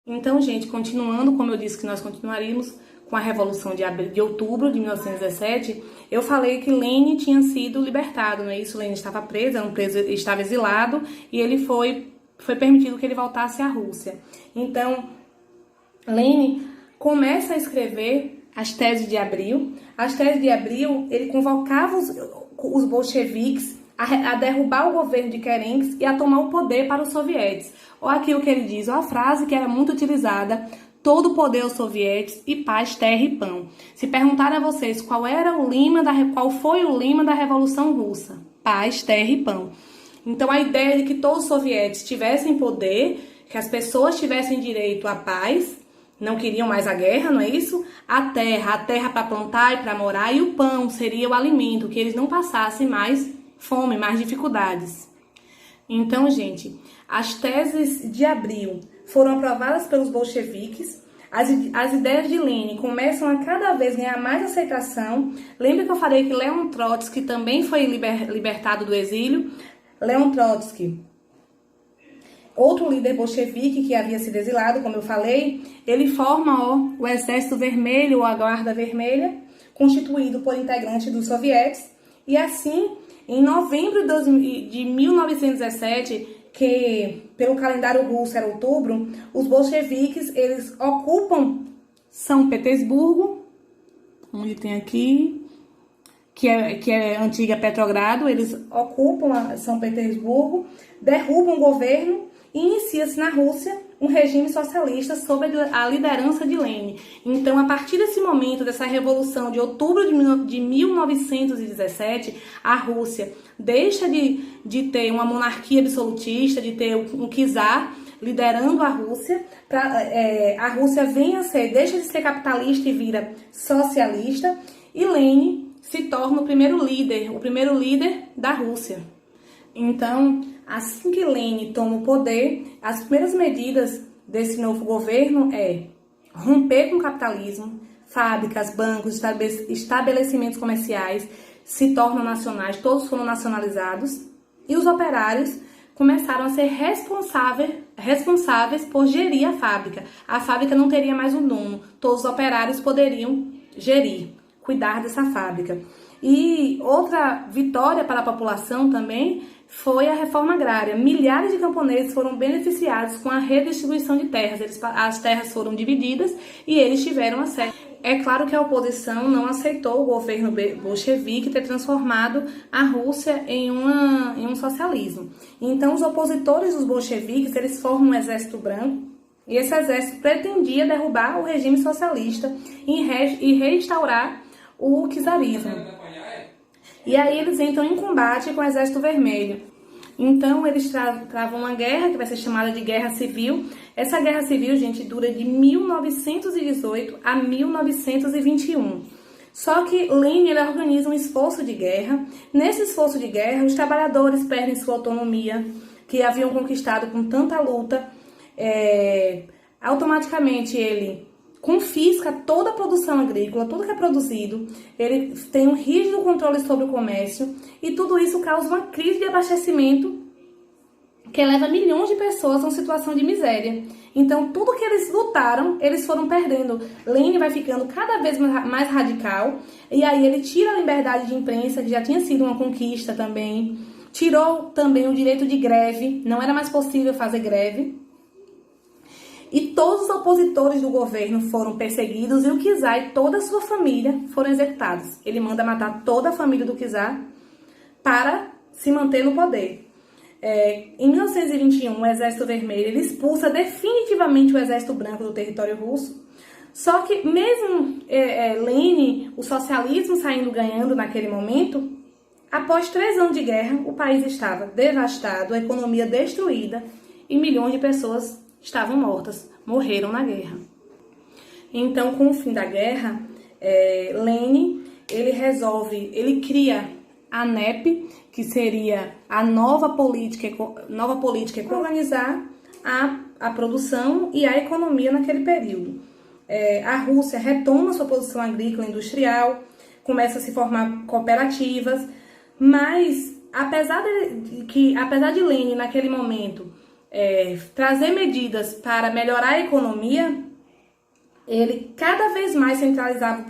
Então, gente, continuando, como eu disse que nós continuaríamos com a Revolução de Outubro de 1917, eu falei que Lênin tinha sido libertado, não é isso? Lênin estava preso, estava exilado, e ele foi permitido que ele voltasse à Rússia. Então, Lênin começa a escrever as teses de abril. As teses de abril, ele convocava os bolcheviques a derrubar o governo de Kerensky e a tomar o poder para os sovietes. Olha aqui o que ele diz, olha a frase que era muito utilizada: todo o poder aos sovietes e paz, terra e pão. Se perguntarem a vocês qual foi o lema da Revolução Russa: paz, terra e pão. Então a ideia de que todos os sovietes tivessem poder, que as pessoas tivessem direito à paz, não queriam mais a guerra, não é isso? A terra para plantar e para morar, e o pão seria o alimento, que eles não passassem mais fome, mais dificuldades. Então, gente, as teses de abril foram aprovadas pelos bolcheviques. As ideias de Lênin começam a cada vez ganhar mais aceitação. Lembra que eu falei que Leon Trotsky também foi libertado do exílio? Leon Trotsky, outro líder bolchevique que havia sido exilado, como eu falei, ele forma o Exército Vermelho, ou a Guarda Vermelha, constituído por integrantes dos sovietes. E assim, em novembro de 1917, que pelo calendário russo era outubro, os bolcheviques, eles ocupam São Petersburgo, onde tem aqui, que é a antiga Petrogrado. Eles ocupam São Petersburgo, derrubam o governo e inicia-se na Rússia um regime socialista sob a liderança de Lênin. Então, a partir desse momento, dessa revolução de outubro de 1917, a Rússia deixa de ter uma monarquia absolutista, de ter um czar liderando a Rússia. A Rússia deixa de ser capitalista e vira socialista, e Lênin se torna o primeiro líder da Rússia. Então, assim que Lênin toma o poder, as primeiras medidas desse novo governo é romper com o capitalismo. Fábricas, bancos, estabelecimentos comerciais se tornam nacionais, todos foram nacionalizados, e os operários começaram a ser responsáveis por gerir a fábrica. A fábrica não teria mais um dono, todos os operários poderiam cuidar dessa fábrica. E outra vitória para a população também foi a reforma agrária. Milhares de camponeses foram beneficiados com a redistribuição de terras. As terras foram divididas e eles tiveram acesso. É claro que a oposição não aceitou o governo bolchevique ter transformado a Rússia em um socialismo. Então, os opositores dos bolcheviques, eles formam um exército branco, e esse exército pretendia derrubar o regime socialista e restaurar o czarismo. E aí eles entram em combate com o Exército Vermelho. Então eles travam uma guerra que vai ser chamada de Guerra Civil. Essa Guerra Civil, gente, dura de 1918 a 1921. Só que Lênin, ele organiza um esforço de guerra. Nesse esforço de guerra, os trabalhadores perdem sua autonomia, que haviam conquistado com tanta luta. Automaticamente ele confisca toda a produção agrícola, tudo que é produzido. Ele tem um rígido controle sobre o comércio, e tudo isso causa uma crise de abastecimento que leva milhões de pessoas a uma situação de miséria. Então, tudo que eles lutaram, eles foram perdendo. Lênin vai ficando cada vez mais radical, e aí ele tira a liberdade de imprensa, que já tinha sido uma conquista também. Tirou também o direito de greve, não era mais possível fazer greve. E todos os opositores do governo foram perseguidos, e o czar e toda a sua família foram executados. Ele manda matar toda a família do czar para se manter no poder. Em 1921, o Exército Vermelho ele expulsa definitivamente o Exército Branco do território russo. Só que mesmo Lênin, o socialismo ganhando naquele momento, após 3 anos de guerra, o país estava devastado, a economia destruída, e milhões de pessoas estavam mortas, morreram na guerra. Então, com o fim da guerra, Lênin, ele cria a NEP, que seria a nova política para organizar a produção e a economia naquele período. A Rússia retoma sua produção agrícola e industrial, começa a se formar cooperativas, mas apesar de Lênin, naquele momento, trazer medidas para melhorar a economia, ele cada vez mais centralizava o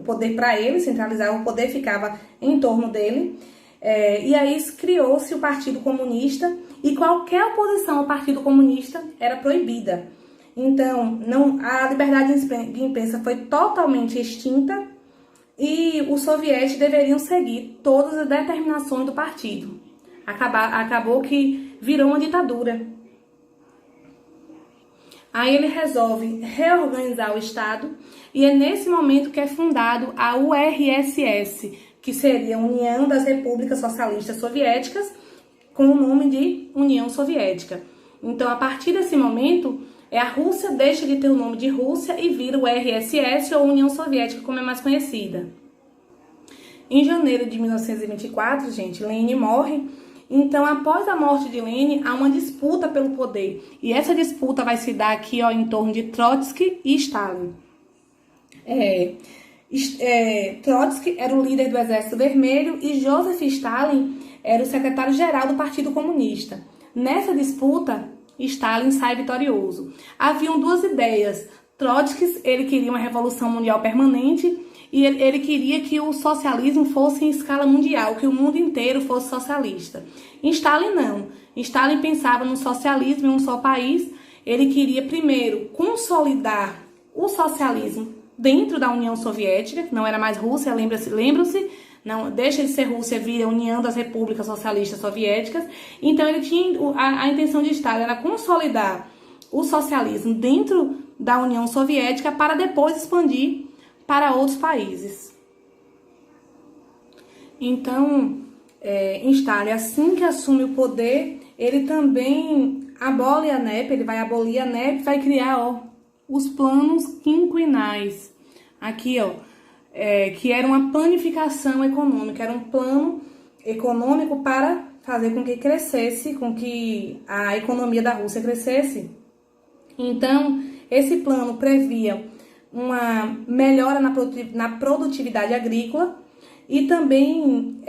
poder para ele, centralizava o poder, ficava em torno dele, e aí criou-se o Partido Comunista, e qualquer oposição ao Partido Comunista era proibida. Então, a liberdade de imprensa foi totalmente extinta, e os soviéticos deveriam seguir todas as determinações do partido. Acabou que virou uma ditadura. Aí ele resolve reorganizar o Estado, e é nesse momento que é fundado a URSS, que seria a União das Repúblicas Socialistas Soviéticas, com o nome de União Soviética. Então, a partir desse momento, a Rússia deixa de ter o nome de Rússia e vira o URSS, ou União Soviética, como é mais conhecida. Em janeiro de 1924, gente, Lenin morre. Então, após a morte de Lenin, há uma disputa pelo poder. E essa disputa vai se dar aqui, ó, em torno de Trotsky e Stalin. Trotsky era o líder do Exército Vermelho e Joseph Stalin era o secretário-geral do Partido Comunista. Nessa disputa, Stalin sai vitorioso. Haviam duas ideias. Trotsky, ele queria uma revolução mundial permanente, e ele queria que o socialismo fosse em escala mundial, que o mundo inteiro fosse socialista. Em Stalin, não. Stalin pensava no socialismo em um só país. Ele queria, primeiro, consolidar o socialismo dentro da União Soviética, que não era mais Rússia, lembram-se? Não, deixa de ser Rússia, vira União das Repúblicas Socialistas Soviéticas. Então, ele tinha a intenção de Stalin era consolidar o socialismo dentro da União Soviética para depois expandir para outros países. Então, Stalin, assim que assume o poder, ele também abole a NEP, ele vai abolir a NEP, vai criar, os planos quinquenais. Aqui, que era uma planificação econômica, era um plano econômico para fazer com que crescesse, com que a economia da Rússia crescesse. Então, esse plano previa uma melhora na produtividade agrícola, e também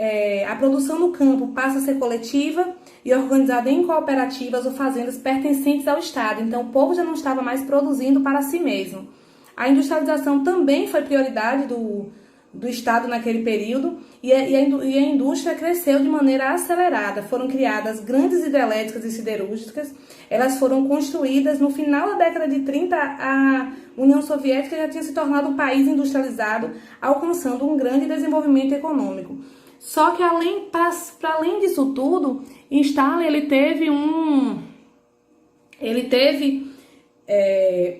a produção no campo passa a ser coletiva e organizada em cooperativas ou fazendas pertencentes ao Estado. Então, o povo já não estava mais produzindo para si mesmo. A industrialização também foi prioridade do Estado naquele período, e a indústria cresceu de maneira acelerada. Foram criadas grandes hidrelétricas e siderúrgicas. Elas foram construídas no final da década de 30. A União Soviética já tinha se tornado um país industrializado, alcançando um grande desenvolvimento econômico. Só que, para além disso tudo, Stalin ele teve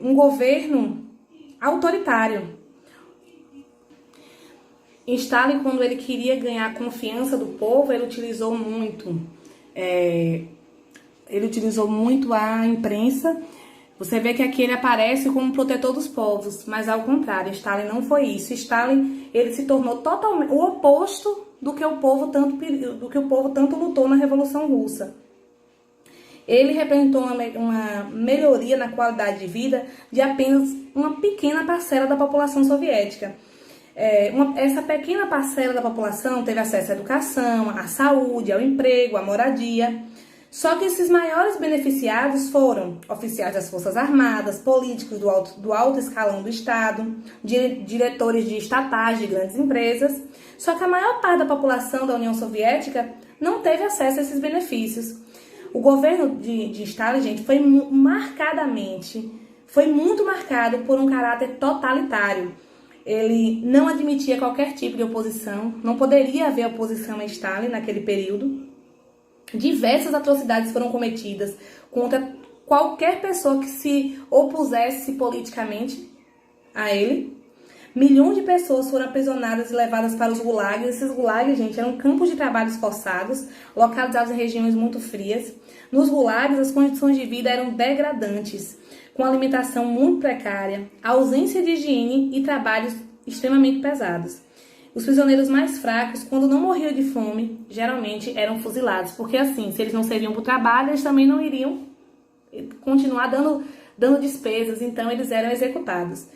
um governo autoritário. Stalin, quando ele queria ganhar a confiança do povo, ele utilizou muito a imprensa. Você vê que aqui ele aparece como protetor dos povos, mas ao contrário, Stalin não foi isso. Stalin, ele se tornou totalmente o oposto do que o povo tanto lutou na Revolução Russa. Ele representou uma melhoria na qualidade de vida de apenas uma pequena parcela da população soviética. Essa pequena parcela da população teve acesso à educação, à saúde, ao emprego, à moradia. Só que esses maiores beneficiados foram oficiais das Forças Armadas, políticos do alto escalão do Estado, diretores de estatais de grandes empresas. Só que a maior parte da população da União Soviética não teve acesso a esses benefícios. O governo de Stalin, gente, foi muito marcado por um caráter totalitário. Ele não admitia qualquer tipo de oposição, não poderia haver oposição a Stalin naquele período. Diversas atrocidades foram cometidas contra qualquer pessoa que se opusesse politicamente a ele. Milhões de pessoas foram aprisionadas e levadas para os gulags. Esses gulags, gente, eram campos de trabalhos forçados, localizados em regiões muito frias. Nos gulags, as condições de vida eram degradantes, com alimentação muito precária, ausência de higiene e trabalhos extremamente pesados. Os prisioneiros mais fracos, quando não morriam de fome, geralmente eram fuzilados, porque assim, se eles não serviam para o trabalho, eles também não iriam continuar dando despesas, então eles eram executados.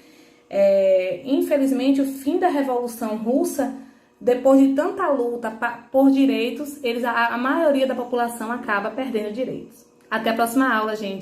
Infelizmente, o fim da Revolução Russa, depois de tanta luta por direitos, a maioria da população acaba perdendo direitos. Até a próxima aula, gente.